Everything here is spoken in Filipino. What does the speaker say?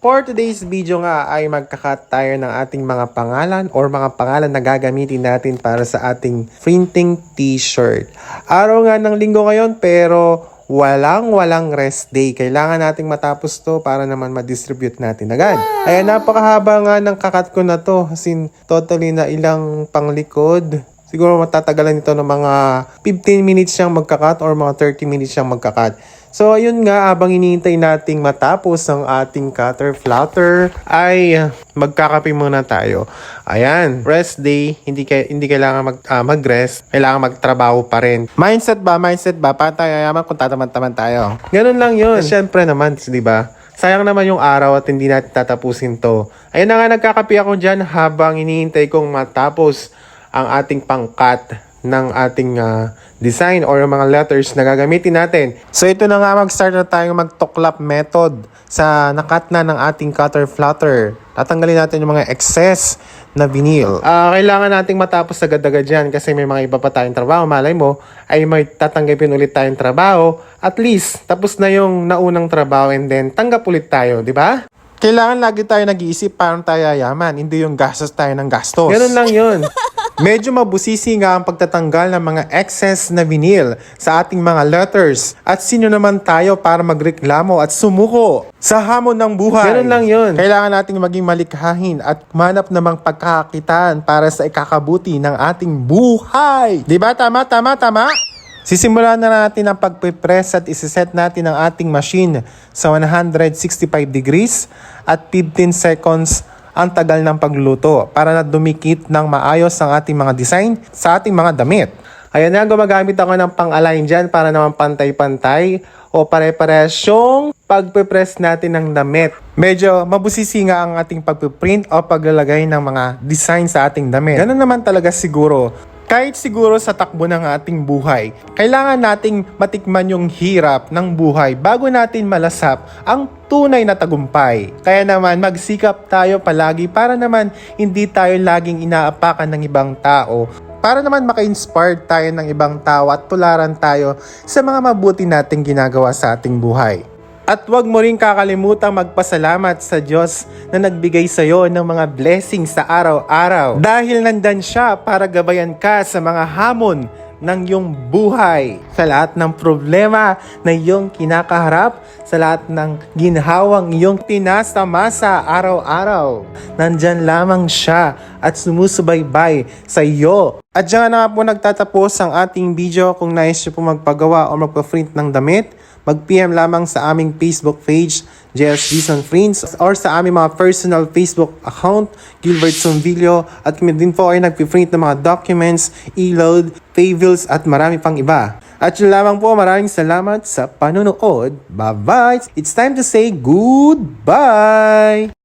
For today's video nga ay magkakat tayo ng ating mga pangalan or mga pangalan na gagamitin natin para sa ating printing t-shirt. Araw nga ng linggo ngayon pero walang rest day. Kailangan nating matapos to para naman ma-distribute natin agad. Ayan, napakahaba nga ng kakat ko na to. As in, totally na ilang panglikod. Siguro matatagalan ito ng mga 15 minutes siyang magkakat or mga 30 minutes siyang magkakat. So, ayun nga, habang hinihintay nating matapos ang ating cutter flutter, ay magkakape muna tayo. Ayan, rest day, hindi kailangan mag-rest, kailangan magtrabaho pa rin. Mindset ba? Paano tayo yaman kung tatamad-tamad tayo? Ganun lang yun. Siyempre naman, di ba? Sayang naman yung araw at hindi natin tatapusin to. Ayun na nga, nagkakape ako dyan habang hinihintay kong matapos ang ating pangkat ng ating design or mga letters na gagamitin natin. So ito na nga, mag-start na tayong mag-tuklap method sa nakat na ng ating cutter flutter. Tatanggalin natin yung mga excess na vinyl. Kailangan nating matapos agad-agad yan kasi may mga iba pa tayong trabaho. Malay mo ay may tatanggapin ulit tayong trabaho. At least tapos na yung naunang trabaho and then tanggap ulit tayo, di ba? Kailangan lagi tayo nag-iisip paano tayo yayaman, hindi yung gastos tayo ng gastos. Ganun lang yun. Medyo mabusisi nga ang pagtatanggal ng mga excess na vinyl sa ating mga letters. At sino naman tayo para magreklamo at sumuko sa hamon ng buhay? Ganun lang yun. Kailangan nating maging malikhain at manap namang pagkakakitaan para sa ikakabuti ng ating buhay. Diba? Tama? Sisimulan na natin ang pagpipress at isiset natin ang ating machine sa 165 degrees at 15 seconds ang tagal ng pagluluto para na dumikit ng maayos ang ating mga design sa ating mga damit. Ayan na, gumagamit ako ng pang-align dyan para naman pantay-pantay o pare-parehas yung pagpipress natin ng damit. Medyo mabusisi nga ang ating pagpiprint o paglalagay ng mga design sa ating damit. Ganun naman talaga siguro. Kahit siguro sa takbo ng ating buhay, kailangan nating matikman yung hirap ng buhay bago natin malasap ang tunay na tagumpay. Kaya naman magsikap tayo palagi para naman hindi tayo laging inaapakan ng ibang tao. Para naman maka-inspire tayo ng ibang tao at tularan tayo sa mga mabuti nating ginagawa sa ating buhay. At huwag mo rin kakalimutang magpasalamat sa Diyos na nagbigay sa iyo ng mga blessings sa araw-araw. Dahil nandan siya para gabayan ka sa mga hamon ng iyong buhay. Sa lahat ng problema na iyong kinakaharap, sa lahat ng ginhawang iyong tinasa-masa araw-araw. Nandyan lamang siya at sumusubaybay sa iyo. At diyan na nga po nagtatapos ang ating video. Kung nais niyo po magpagawa o magpa-print ng damit, mag-PM lamang sa aming Facebook page, JS Dizon Prints, or sa aming mga personal Facebook account, Gilbert Somvillo, at kami din po ay nagpiprint ng mga documents, e-load, paybills, at marami pang iba. At yun lamang po, maraming salamat sa panonood. Bye-bye! It's time to say goodbye!